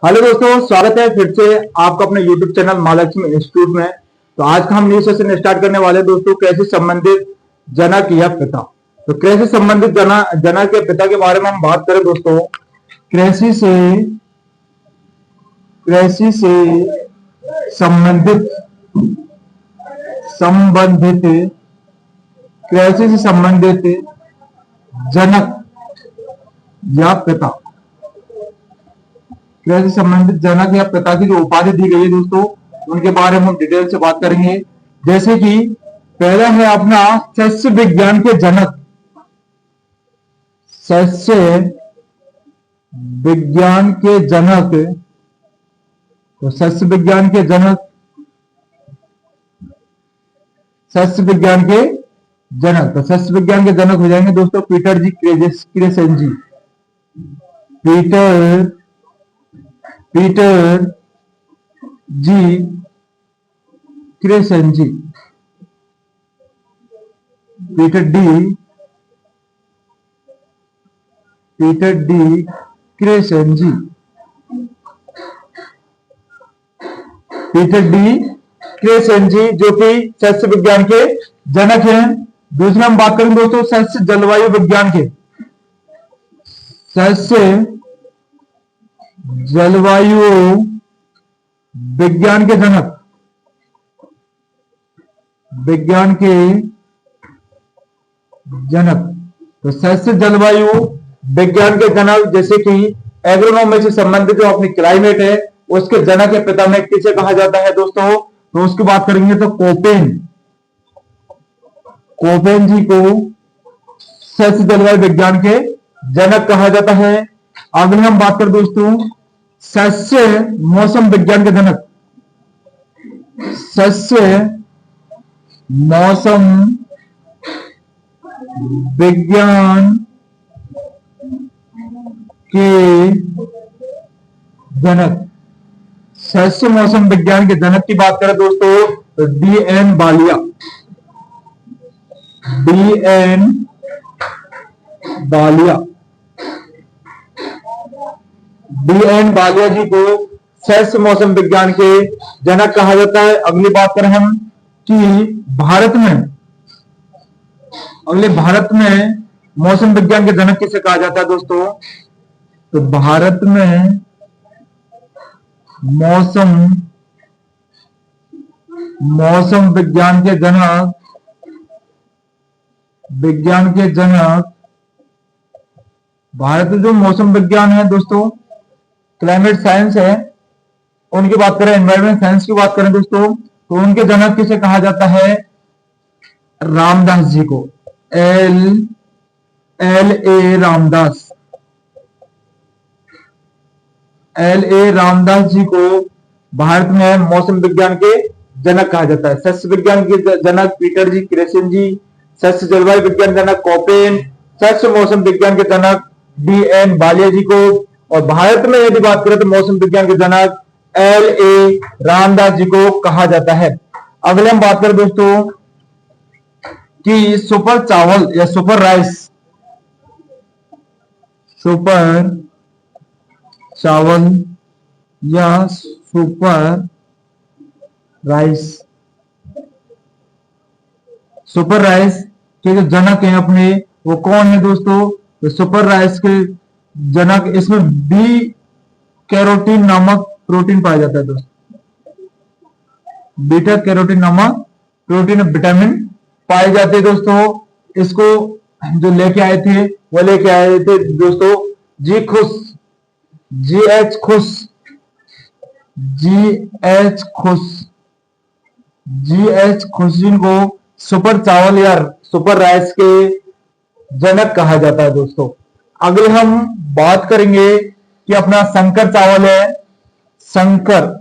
Hello दोस्तों, स्वागत है फिर से आपका अपने YouTube चैनल महालक्ष्मी इंस्टीट्यूट में। तो आज का हम न्यू सेशन स्टार्ट करने वाले हैं दोस्तों, कृषि संबंधित जनक या पिता। तो कृषि संबंधित जनक या पिता के बारे में हम बात करें दोस्तों। कृषि से संबंधित संबंधित कृषि से संबंधित जनक या पिता, कृषि से संबंधित जनक या पिता की जो उपाधि दी गई है दोस्तों, उनके बारे में हम डिटेल से बात करेंगे। जैसे कि पहला है अपना सस्य विज्ञान के जनक। सस्य विज्ञान के जनक, तो सस्य विज्ञान के जनक, सस्य विज्ञान के जनक, तो सस्य विज्ञान के जनक हो जाएंगे दोस्तों पीटर जी क्रेसेंजी। पीटर जी क्रेसेंजी, पीटर डी क्रेसेंजी, पीटर डी क्रेसेंजी जो कि सस्य विज्ञान के जनक हैं। दूसरा हम बात करें दोस्तों सस्य जलवायु विज्ञान के। सस्य जलवायु विज्ञान के जनक, विज्ञान के जनक, तो सस्य जलवायु विज्ञान के जनक जैसे कि एग्रोनॉमी से संबंधित जो अपनी क्लाइमेट है उसके जनक या पिता में किसे कहा जाता है दोस्तों, तो उसकी बात करेंगे तो कोपेन जी को सस्य जलवायु विज्ञान के जनक कहा जाता है। अगले हम बात करें दोस्तों सस्य मौसम विज्ञान के जनक। सस्य मौसम विज्ञान के जनक, सस्य मौसम विज्ञान के जनक की बात करें दोस्तों तो डी.एन. बालिया। डी.एन. बालिया जी को सस्य मौसम विज्ञान के जनक कहा जाता है। अगली बात करें हम कि भारत में मौसम विज्ञान के जनक किसे कहा जाता है दोस्तों, तो भारत में मौसम विज्ञान के जनक, भारत में जो मौसम विज्ञान है दोस्तों, क्लाइमेट साइंस है, उनकी बात करें, एनवायरमेंट साइंस की बात करें दोस्तों, तो उनके जनक किसे कहा जाता है, रामदास जी को। एल ए रामदास जी को भारत में मौसम विज्ञान के जनक कहा जाता है। सस्य विज्ञान के जनक पीटर जी क्रेसेंजी, सस्य जलवायु विज्ञान जनक कोपेन, सस्य मौसम विज्ञान के जनक डी.एन. बालिया जी को, और भारत में यदि बात करें तो मौसम विज्ञान के जनक एल ए रामदास जी को कहा जाता है। अगले हम बात करें दोस्तों कि सुपर चावल या सुपर राइस, सुपर चावल या सुपर राइस के जो जनक हैं अपने, वो कौन है दोस्तों, तो सुपर राइस के जनक, इसमें बी कैरोटीन नामक प्रोटीन पाया जाता है दोस्तों। बीटा कैरोटीन नामक प्रोटीन विटामिन पाए जाते हैं दोस्तों। इसको जो लेके आए थे दोस्तों जी एच खुश जिनको सुपर चावल या सुपर राइस के जनक कहा जाता है दोस्तों। अगले हम बात करेंगे कि अपना संकर चावल है। संकर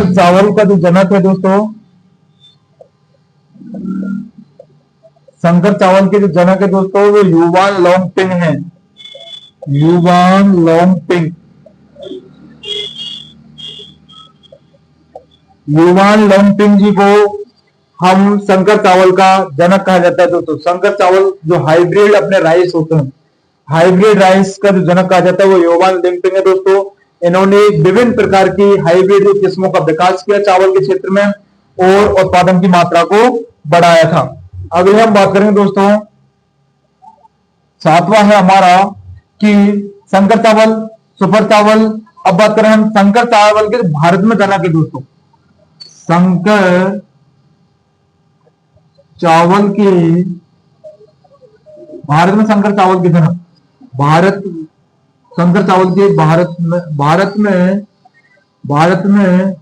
चावल का जो जनक है दोस्तों, संकर चावल के जो जनक है दोस्तों वो युवान लोंगपिंग है। युवान लोंगपिंग जी को हम संकर चावल का जनक कहा जाता है दोस्तों। संकर चावल जो हाइब्रिड अपने राइस होते हैं हाइब्रिड राइस का जो जनक कहा जाता है वो योवान लिंगपिंग है दोस्तों। इन्होंने विभिन्न प्रकार की हाइब्रिड किस्मों का विकास किया चावल के क्षेत्र में और उत्पादन की मात्रा को बढ़ाया था। अभी हम बात करेंगे दोस्तों, सातवां है हमारा कि संकर चावल, सुपर चावल। अब बात करें हम संकर चावल के भारत में जनक है दोस्तों। संकर चावल की भारत में संकर चावल की जनक, भारत संकर चावल के भारत में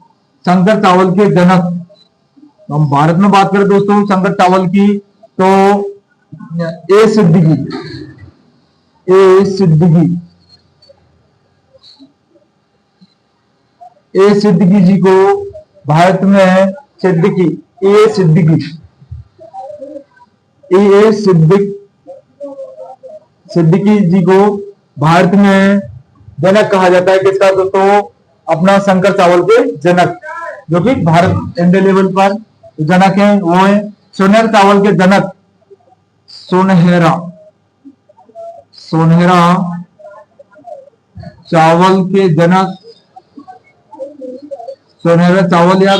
संकर चावल के जनक। हम भारत में बात करें दोस्तों संकर चावल की तो ए सिद्दीकी, ए सिद्दीकी, ए सिद्दीकी जी को भारत में सिद्दीकी, ए सिद्दीकी, ए सिद्दीकी जी को भारत में जनक कहा जाता है। किसका दोस्तों? अपना संकर चावल के जनक, जो कि भारत इंडिया लेवल पर जनक है वो है सुनहरा चावल के जनक, सुनहरा चावल के जनक, सुनहरा चावल या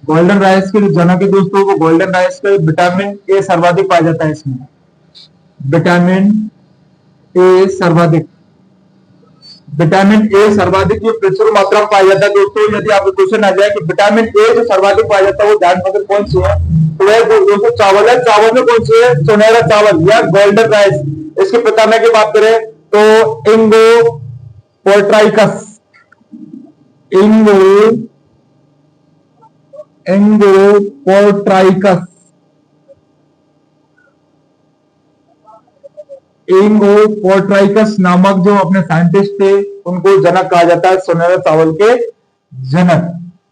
गोल्डन राइस के जो जनक है दोस्तों वो गोल्डन राइस का विटामिन ए सर्वाधिक पाया जाता है। इसमें विटामिन ए सर्वाधिक जो प्रचुर मात्रा में पाया जाता है दोस्तों। यदि आपको क्वेश्चन आ जाए कि विटामिन ए जो सर्वाधिक पाया जाता है वो ध्यान पकड़ कौन सी है, तो वह दोस्तों चावल है। चावल में कौन सी है? सुनहरा चावल या गोल्डन राइस। इसके पितामह की बात करें तो इंगो पोर्ट्राइकस, इंगोपोर्ट्राइकस नामक जो अपने साइंटिस्ट थे उनको जनक कहा जाता है, सुनहरा चावल के जनक।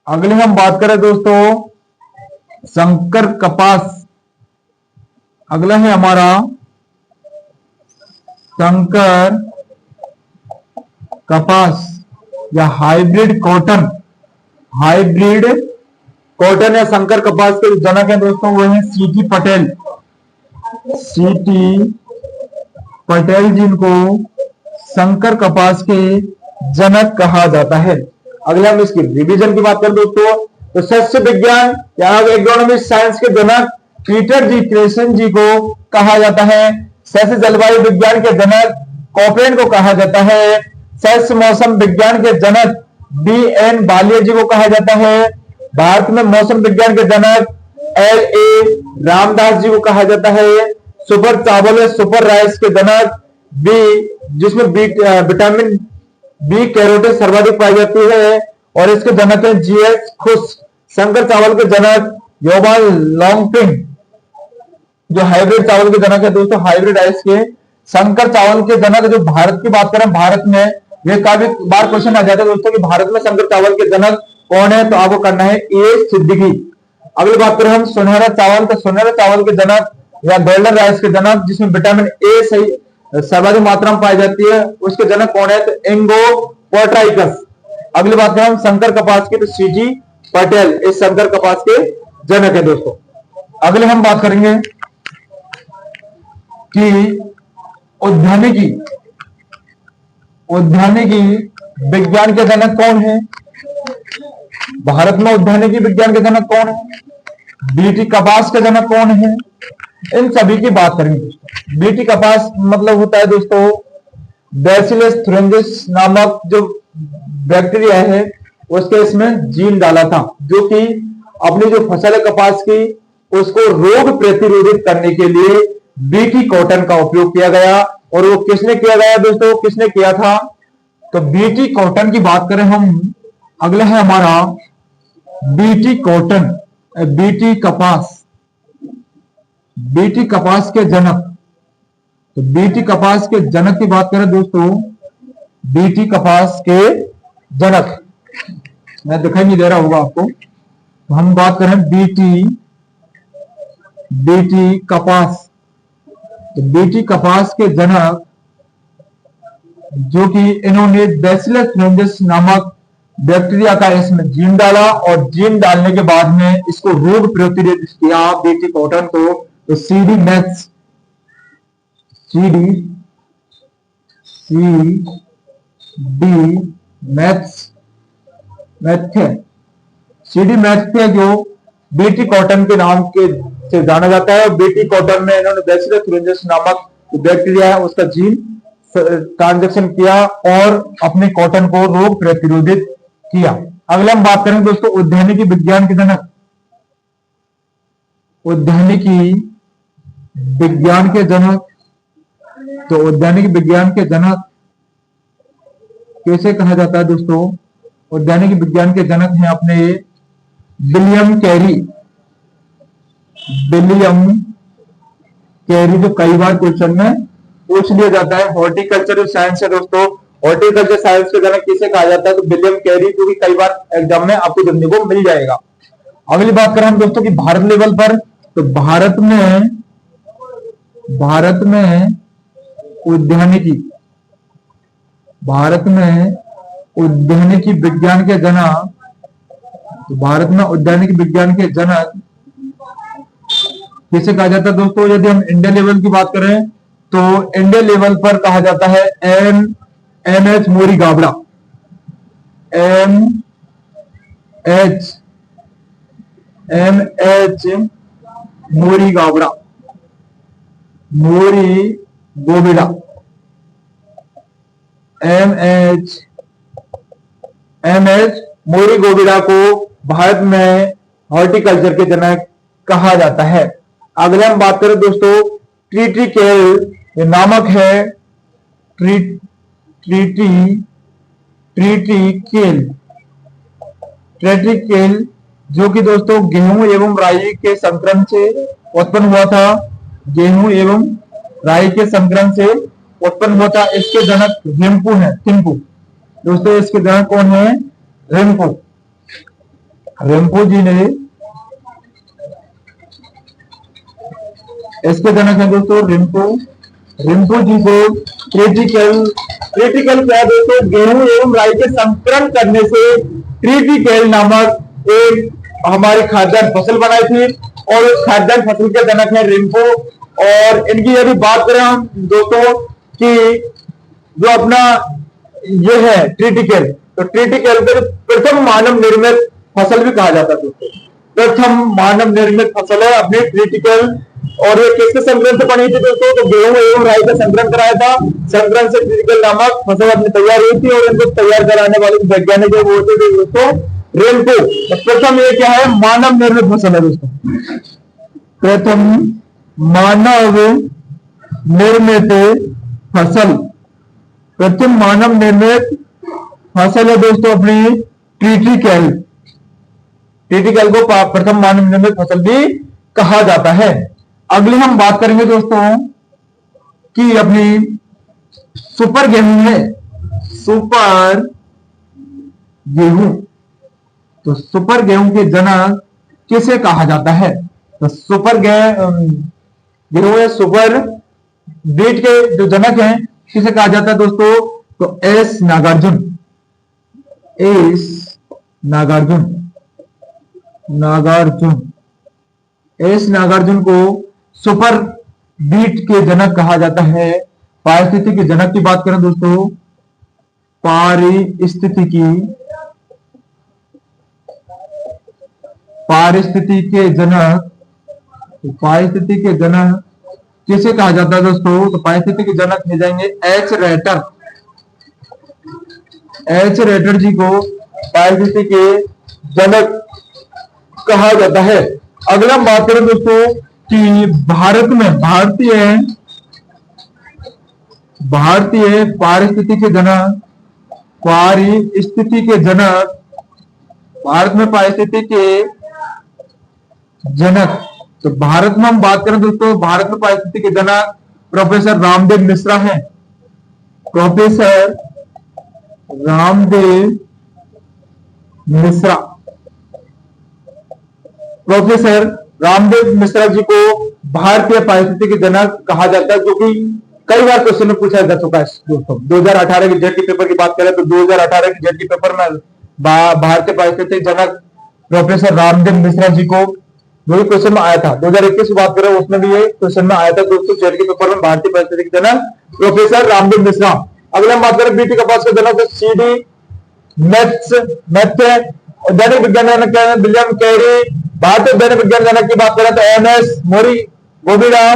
अगले हम बात करें दोस्तों संकर कपास। अगला है हमारा संकर कपास या हाइब्रिड कॉटन या संकर कपास के जनक है दोस्तों वो है सीटी पटेल जिनको संकर कपास के जनक कहा जाता है। अगले हम इसकी रिवीजन की बात करें दोस्तों तो सस्य विज्ञान या एग्रोनॉमी साइंस के जनक पीटर जी क्रेसन जी को कहा जाता है। सस्य जलवायु विज्ञान के जनक कॉपेन को कहा जाता है। सस्य मौसम विज्ञान के जनक BN बालिया जी को कहा जाता है। भारत में मौसम विज्ञान के जनक LA रामदास जी को कहा जाता है। सुपर चावल सुपर राइस के जनक बी, जिसमें विटामिन बी कैरोटीन सर्वाधिक पाई जाती है और इसके जनक है GH खुश। संकर चावल के जनक योवान लॉन्गपिंग जो हाइब्रिड चावल के जनक है दोस्तों, हाइब्रिड राइस के संकर चावल के जनक जो भारत की बात करें, भारत में ये काफी बार क्वेश्चन आ जाता है दोस्तों कि भारत में संकर चावल के जनक कौन है, तो आपको करना है ए सिद्दीकी। अगली बात करें हम सुनहरा चावल, तो सुनहरा चावल के जनक या गोल्डन राइस के जनक जिसमें विटामिन ए सही सर्वाधिक मात्रा में पाई जाती है उसके जनक कौन है, तो इंगो पोर्ट्राइकस। अगली बात करें हम संकर कपास की, तो CG पटेल इस संकर कपास के जनक है दोस्तों। अगले हम बात करेंगे कि उद्यानिकी विज्ञान के जनक कौन है। भारत में उद्यानिकी विज्ञान के जनक कौन है, BT कपास के जनक कौन है, इन सभी की बात करेंगे दोस्तों। BT कपास मतलब होता है दोस्तों बैसिलस थुरिंजिस नामक जो बैक्टीरिया है उसके इसमें जीन डाला था जो कि अपनी जो फसल है कपास की उसको रोग प्रतिरोधित करने के लिए BT कॉटन का उपयोग किया गया। और वो किसने किया गया दोस्तों, किसने किया था, तो BT कॉटन की बात करें हम। अगला है हमारा BT कॉटन, BT कपास के जनक। तो BT कपास के जनक की बात करें दोस्तों, BT कपास के जनक मैं दिखाई नहीं दे रहा होगा आपको, तो हम बात करें BT कपास। तो BT कपास के जनक जो कि इन्होंने बैसिलस थुरिंजिस नामक बैक्टीरिया का इसमें जीन डाला और जीन डालने के बाद में इसको रोग प्रतिरोधित किया बीटी कॉटन को। तो सीडी मैथ्स, सीडी मैथ्स मैथ्य सीडी मैथ्य जो बीटी कॉटन के नाम के से जाना जाता है। बीटी कॉटन में इन्होंने बैसिलस thuringiensis नामक बैक्टीरिया है उसका जीन ट्रांजेक्शन किया और अपने कॉटन को रोग प्रतिरोधित किया। अगला हम बात करेंगे दोस्तों उद्यानिकी विज्ञान के जनक। उद्यानिकी विज्ञान के जनक, तो उद्यानिकी विज्ञान के जनक कैसे कहा जाता है दोस्तों? उद्यानिकी विज्ञान के जनक हैं अपने विलियम कैरी। विलियम कैरी जो कई बार क्वेश्चन में पूछ लिया जाता है। हॉर्टिकल्चर साइंस है दोस्तों, हॉर्टिकल्चर साइंस के जनक किसे कहा जाता है? तो विलियम कैरी, जो कि कई बार एग्जाम में आपको देखने को मिल जाएगा। अगली बात करें हम दोस्तों की भारत लेवल पर, तो भारत में उद्यानिकी, भारत में उद्यानिकी विज्ञान के जनक, तो भारत में उद्यानिकी विज्ञान के जनक किसे कहा जाता है दोस्तों? यदि हम इंडिया लेवल की बात करें तो इंडिया लेवल पर कहा जाता है एम एच मोरी गाबड़ा। एम एच मोरी गाबड़ा, मोरी गोबिड़ा। एम एच मोरी गोबिड़ा को भारत में हॉर्टिकल्चर के जनक कहा जाता है। अगले हम बात करें दोस्तों ट्रिटिकेल, ये नामक है ट्रिटिकेल, जो कि दोस्तों गेहूं एवं राई के संकरण से उत्पन्न हुआ था। गेहूं एवं राई के संकरण से उत्पन्न हुआ था। इसके जनक रिम्पू है, टिम्पू। दोस्तों इसके जनक कौन है? रिम्पू। रिम्पू जी ने इसके जनक है दोस्तों रिम्पू। रिम्पू जी को क्रिटिकल क्या दोस्तों? गेहूं एवं राई के संकरण करने से ट्रिटिकेल नामक एक हमारी खाद्यान्न फसल बनाई थी और उस खाद्यान्न फसल के जनक है रिम्पू। और इनकी यदि बात करें हम दोस्तों कि जो अपना ये है ट्रिटिकेल, तो ट्रिटिकेल को प्रथम मानव निर्मित फसल भी कहा जाता है दोस्तों। प्रथम मानव निर्मित फसल है अपनी ट्रिटिकेल। और ये किसके संकलन से बनी थी दोस्तों? तो गेहूं एवं राई का संकलन कराया था। संकलन से ट्रिटिकेल नामक फसल अपनी तैयार हुई थी और इनको तैयार कराने वाले वैज्ञानिक वो थे दोस्तों रिम्पू। तो प्रथम ये क्या है? मानव निर्मित फसल है दोस्तों। प्रथम मानव निर्मित फसल, प्रथम मानव निर्मित फसल है दोस्तों अपनी ट्रिटिकेल। ट्रिटिकेल को प्रथम मानव निर्मित फसल भी कहा जाता है। अगली हम बात करेंगे दोस्तों कि अपनी सुपर गेहूं है, सुपर गेहूं। तो सुपर गेहूं के जनक किसे कहा जाता है? तो सुपर गेहूं है, सुपर बीट के जो जनक हैं किसे कहा जाता है दोस्तों? तो एस नागार्जुन। एस नागार्जुन को सुपर बीट के जनक कहा जाता है। पारिस्थितिकी के जनक की बात करें दोस्तों, पारिस्थितिकी के जनक किसे कहा जाता है दोस्तों? तो पारिस्थितिकी के जनक मिल जाएंगे एच रेटर जी को पारिस्थितिकी के जनक कहा जाता है। अगला हम बात करें दोस्तों कि भारत में भारतीय पारिस्थितिकी के जनक, भारत में पारिस्थितिकी के जनक, तो भारत में हम बात करें दोस्तों, भारत में पारिस्थितिकी के जनक प्रोफेसर रामदेव मिश्रा हैं। प्रोफेसर रामदेव मिश्रा, प्रोफेसर रामदेव मिश्रा जी को भारतीय पारिस्थितिकी जनक कहा जाता है, जो कि कई बार क्वेश्चन में पूछा जा चुका है दोस्तों। 2018 के जेट के पेपर की बात करें तो 2018 के जेट के पेपर में भारतीय पारिस्थितिक जनक प्रोफेसर रामदेव मिश्रा जी को, जो भी क्वेश्चन में आया था 2021 की बात करें, उसमें भी ये क्वेश्चन में आया था दोस्तों जेट के पेपर में, भारतीय पारिस्थितिक जनक प्रोफेसर रामदेव मिश्रा। अगले हम बात करें बीटी कपास का जनक सीडी मैथ्स दैनिक विज्ञान जनक विलियम कैरी। भारतीय दैनिक विज्ञान जनक की बात करें तो एमएस मोरी गोबिड़ा।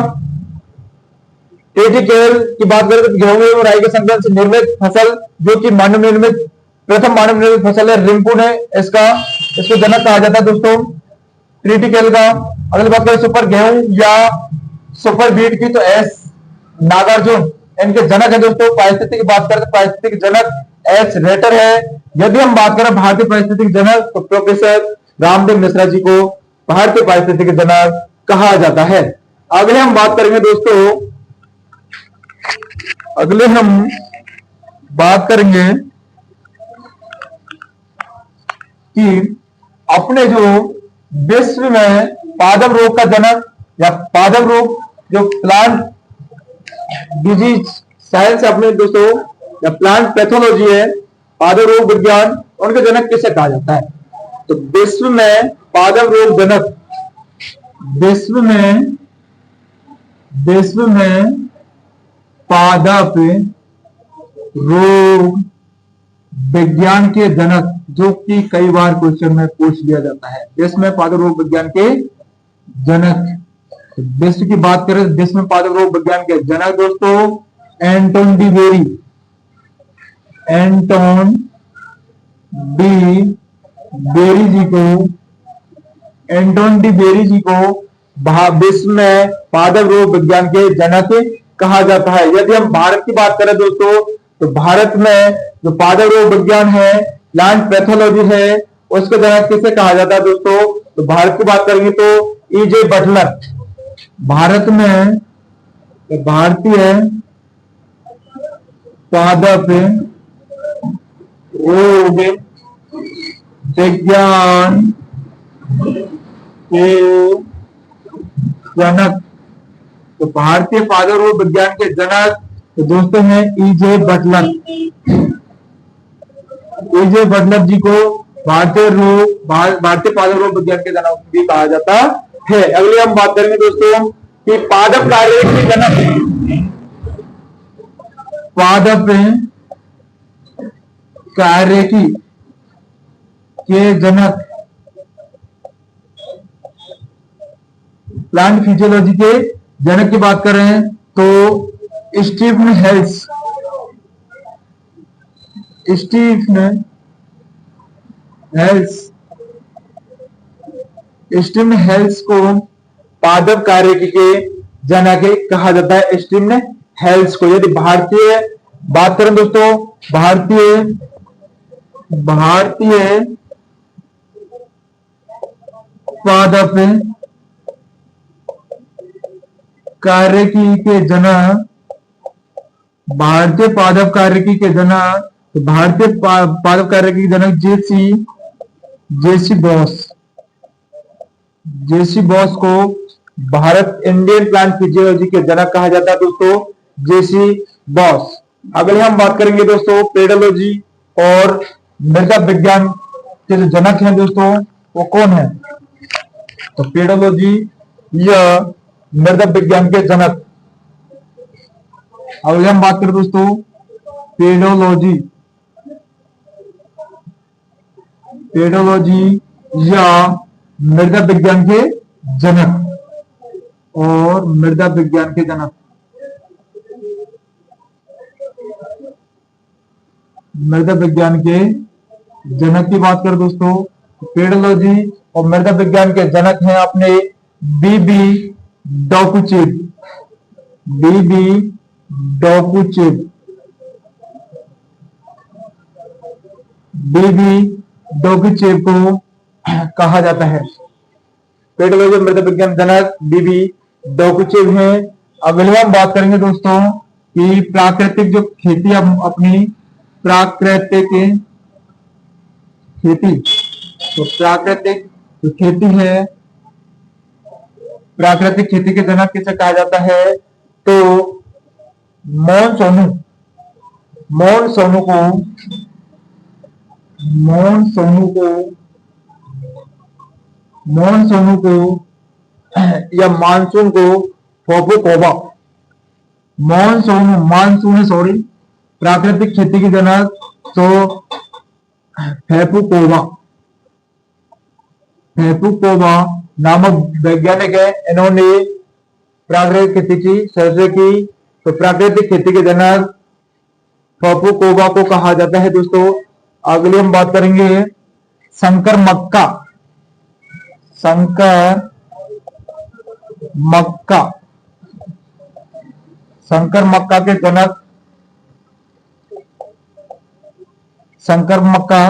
टेटिकेल की बात करें तो गेहूं एवं राई के संकलन से निर्मित फसल, जो कि मानव निर्मित प्रथम मानव निर्मित फसल है, रिंकू ने इसको जनक कहा जाता है दोस्तों क्रिटिकल का। अगली बात करें सुपर गेहूं या सुपर बीट की तो एस नागार्जुन इनके जनक है दोस्तों। पारिस्थितिक की बात करें तो पारिस्थितिक जनक एस रेटर है। यदि हम बात करें भारतीय पारिस्थितिक जनक तो प्रोफेसर रामदेव मिश्रा जी को भारतीय पारिस्थितिक जनक कहा जाता है। अगले हम बात करेंगे दोस्तों, अगले हम बात करेंगे कि अपने जो विश्व में पादप रोग का जनक या पादप रोग जो प्लांट डिजीज साइंस अपने दोस्तों या प्लांट पैथोलॉजी है, पादप रोग विज्ञान, उनके जनक किसे कहा जाता है? तो विश्व में पादप रोग जनक, विश्व में पादप रोग विज्ञान के जनक, जो कि कई बार क्वेश्चन में पूछ लिया जाता है, विश्व में पादप रोग विज्ञान के जनक। विश्व की बात करें तो विश्व में पादप रोग विज्ञान के जनक दोस्तों Anton de Bary, Anton de Bary ji को, एंटोन डी बेरी जी को विश्व में पादप रोग विज्ञान के जनक कहा जाता है। यदि हम भारत की बात करें दोस्तों तो भारत में जो पादप रोग विज्ञान है, प्लांट पैथोलॉजी है, उसके जनक किसे कहा जाता है दोस्तों? तो भारत की बात करेंगे तो ईजे बटलर। भारत में भारतीय पादप रोग विज्ञान के जनक, तो भारतीय पादप रोग विज्ञान के जनक तो दोस्तों हैं ईजे बटलर। ईजे बटलर जी को भारतीय पादप रोग विज्ञान के जनक भी कहा जाता है। अगली हम बात करेंगे दोस्तों कि पादप कार्यरेखी के जनक, पादप कार्यरेखी के जनक, प्लांट फिजियोलॉजी के जनक की बात कर रहे हैं तो स्टीफन हेल्स, स्टीफन हेल्स को पादप कार्यरेखी के जनक कहा जाता है। स्टीफन हेल्स को। यदि भारतीय बात करें दोस्तों, भारतीय पादप कार्यरेखी के जनक, भारतीय पादप कार्यरेखी के जनक, तो भारतीय पादप कार्यरेखी के जनक जेसी बॉस को भारत इंडियन प्लांट फिजियोलॉजी के जनक कहा जाता है दोस्तों, जेसी बॉस। अगले हम बात करेंगे दोस्तों पेडोलॉजी और मृदा विज्ञान के जो जनक हैं दोस्तों वो कौन है? तो पेडोलॉजी या मृदा विज्ञान के जनक। अगले हम बात करें दोस्तों पेडोलॉजी या मृदा विज्ञान के जनक और मृदा विज्ञान के जनक, मृदा विज्ञान के जनक की बात करें दोस्तों पेडोलॉजी और मृदा विज्ञान के जनक हैं अपने बीबी डॉकुचिप, बीबी डॉकुचिप, बीबी डॉकुचिप को कहा जाता है। पेडोलॉजी मृदा विज्ञान जनक बीबी डॉकुचिप हैं। अगले हम बात करेंगे दोस्तों कि प्राकृतिक जो खेती अपनी प्राकृतिक खेती, तो प्राकृतिक जो खेती है, प्राकृतिक खेती के जनक किसे कहा जाता है? तो मॉनसून को मॉनसून को या मानसून को फोफुकोबा, मानसून है सॉरी, प्राकृतिक खेती की जनक तो फेफुकोबा, नामक वैज्ञानिक है, इन्होंने प्राकृतिक खेती की सर्च की, तो प्राकृतिक खेती के जनक फेफुकोबा को कहा जाता है दोस्तों। अगली हम बात करेंगे संकर मक्का, के जनक, संकर मक्का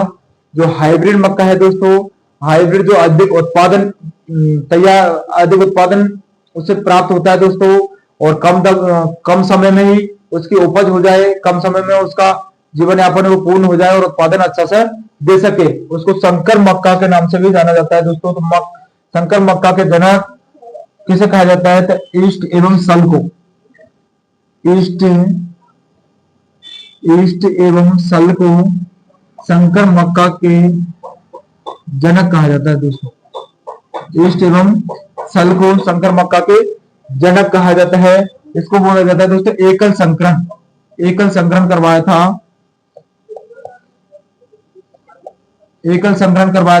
जो हाइब्रिड मक्का है दोस्तों, हाइब्रिड जो अधिक उत्पादन उससे प्राप्त होता है दोस्तों, और कम समय में ही उसकी उपज हो जाए, कम समय में उसका जीवन यापन वो पूर्ण हो जाए और उत्पादन अच्छा से दे सके, उसको संकर मक्का के नाम से भी जाना जाता है दोस्तों। तो संकर मक्का के जनक किसे कहा जाता है? तो ईस्ट एवं सल को, ईस्ट एवं सल को संकर मक्का के जनक कहा जाता है दोस्तों। ईस्ट एवं सल को संकर मक्का के जनक कहा जाता है। इसको बोला जाता है दोस्तों एकल संकरण करवाया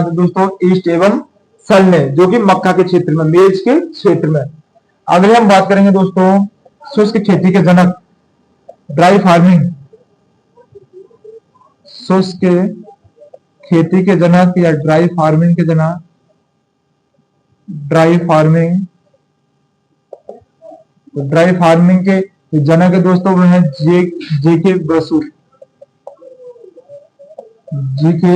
था, दोस्तों ईस्ट एवं सल ने, जो कि मक्का के क्षेत्र में, मेज के क्षेत्र में। अगले हम बात करेंगे दोस्तों शुष्क खेती के जनक, ड्राई फार्मिंग, शुष्क खेती के जनक या ड्राई फार्मिंग के जनक, ड्राई फार्मिंग के जनक है दोस्तों वो है जेके बसु, जेके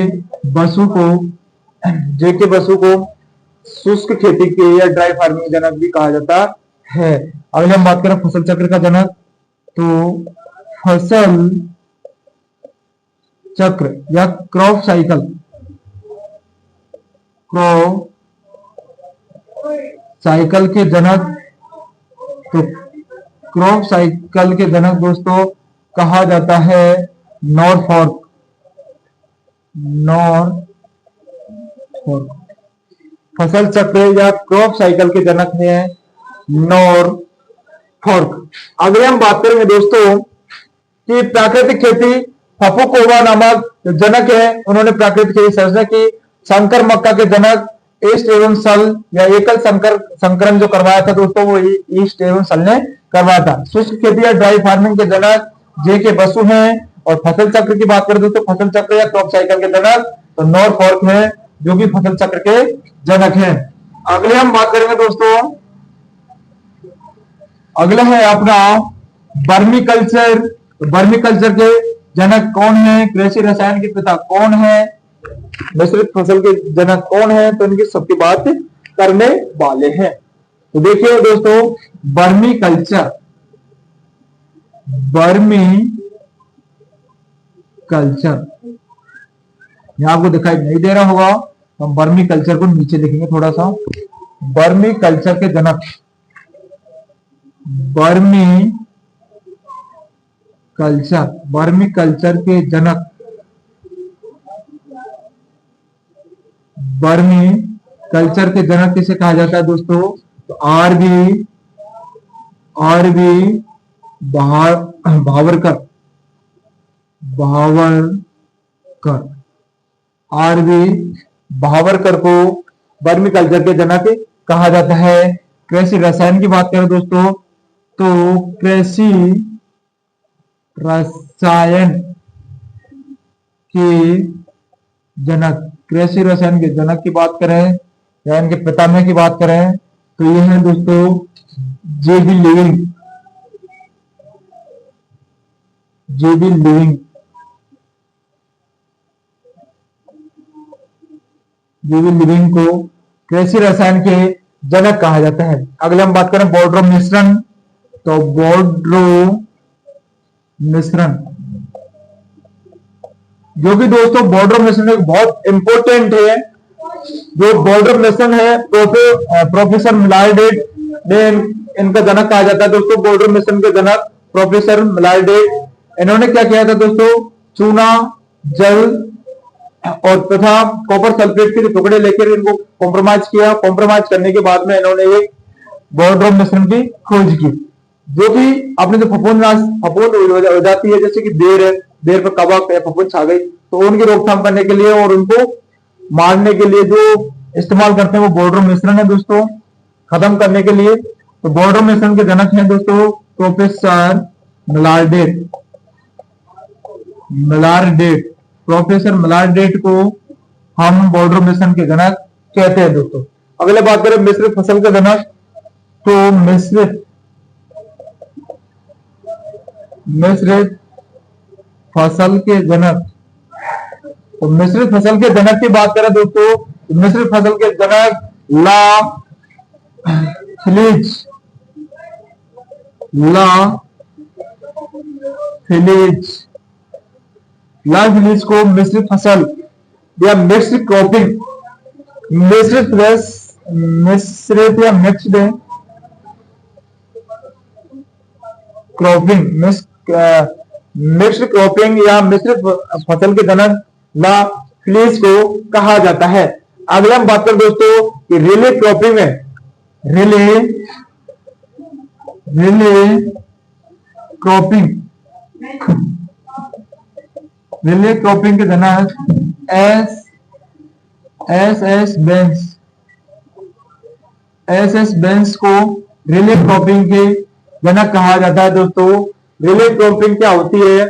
बसु को शुष्क खेती के या ड्राई फार्मिंग जनक भी कहा जाता है। अगले हम बात करें फसल चक्र का जनक, तो फसल चक्र या क्रॉप साइकिल के जनक, तो क्रॉप साइकिल के जनक दोस्तों कहा जाता है नॉरफॉर्क, फसल चक्र या क्रॉप साइकिल के जनक है नॉरफॉर्क। अगले हम बात करेंगे दोस्तों कि प्राकृतिक खेती, फेफुकोबा नामक जनक है, उन्होंने प्राकृतिक खेती सर्जना की। संकर मक्का के जनक ईस्ट एवं सल या एकल संकरण जो करवाया था दोस्तों वो ईस्ट एवं सल ने करवाया था। शुष्क खेती या ड्राई फार्मिंग के जनक जेके बसु हैं, और फसल चक्र की बात करें दोस्तों, फसल चक्र या क्रॉप साइकिल के जनक तो नॉरफॉर्क है, जो कि फसल चक्र के जनक हैं। अगले हम बात करेंगे दोस्तों, अगला है अपना वर्मी कल्चर के जनक कौन है? कृषि रसायन के पिता कौन है? मिश्रित फसल के जनक कौन है? तो इनकी सबकी बात करने वाले हैं। तो देखिए दोस्तों वर्मी कल्चर, यहां आपको दिखाई नहीं दे रहा होगा, तो हम वर्मी कल्चर को नीचे लिखेंगे थोड़ा सा। वर्मी कल्चर के जनक, वर्मी कल्चर के जनक, वर्मी कल्चर के जनक किसे कहा जाता है दोस्तों? तो आरबी भावरकर, आरबी भावरकर को वर्मी कल्चर के जनक कहा जाता है। कृषि रसायन की बात करें दोस्तों, तो कृषि रसायन के जनक की बात करें या इनके पितामह की बात करें तो ये है दोस्तों जेबी लिविंग, को कृषि रसायन के जनक कहा जाता है। अगले हम बात करें बोर्डरो मिश्रण, तो बोर्डरो मिश्रण, जो कि दोस्तों बोर्डरो मिश्रण एक बहुत इंपॉर्टेंट है। जो बोर्डरो मिश्रण है प्रोफेसर मिलारडेट ने इनका जनक कहा जाता है दोस्तों। बोर्डरो मिश्रण के जनक प्रोफेसर मिलारडेट, इन्होंने क्या किया था दोस्तों? चूना, जल और तथा कॉपर सल्फेट के टुकड़े लेकर इनको कॉम्प्रोमाइज किया। कॉम्प्रोमाइज करने के बाद में इन्होंने एक बोरोड्रोम मिश्रण की खोज की, जो कि अपने जो फफूंद हो जाती है, जैसे कि देर पर कवक या फफूंद छा गई, तो उनकी रोकथाम करने के लिए और उनको मारने के लिए जो इस्तेमाल करते हैं वो बोरोड्रोम मिश्रण है दोस्तों, खत्म करने के लिए। तो बोरोड्रोम मिश्रण के जनक हैं दोस्तों प्रोफेसर मिलारडेट। प्रोफेसर मिलारडेट को हम बोरोड्रोम मिश्रण के जनक कहते हैं दोस्तों। अगले बात करें मिश्रित फसल के जनक, तो मिश्रित फसल के जनक, तो मिश्रित फसल के जनक की बात करें दोस्तों, मिश्रित फसल के जनक फिलीज को मिश्रित फसल या मिक्स्ड क्रॉपिंग, मिक्स्ड या मिक्स्ड क्रॉपिंग या मिश्रित फसल के जनक ला फिलीज को कहा जाता है। अगले हम बात करें दोस्तों कि रिले क्रॉपिंग में, रिले क्रॉपिंग के जनक एस एस बेंस को रिले क्रॉपिंग के जनक कहा जाता है दोस्तों। रिले क्रॉपिंग क्या होती है?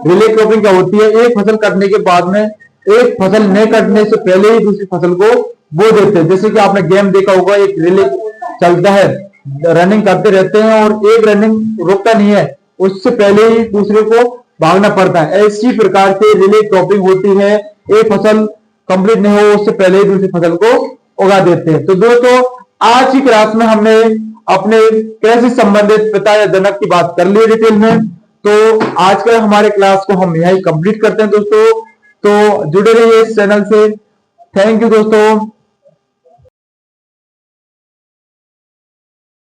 रिले क्रॉपिंग क्या होती है? एक फसल कटने के बाद में एक फसल नहीं कटने से पहले ही दूसरी फसल को बो देते हैं। जैसे कि आपने गेम देखा होगा, एक रिले चलता है, रनिंग करते रहते हैं और एक रनिंग रुकता नहीं है, उससे पहले ही दूसरे को भागना पड़ता है। इसी प्रकार से रिले क्रॉपिंग होती है, एक फसल कंप्लीट नहीं हो उससे पहले ही दूसरी फसल को उगा देते हैं। तो दोस्तों आज की क्लास में हमने अपने कृषि संबंधित पिता या जनक की बात कर ली डिटेल में। तो आज का हमारे क्लास को हम यही कंप्लीट करते हैं दोस्तों। तो जुड़े रहिए इस चैनल से। थैंक यू दोस्तों।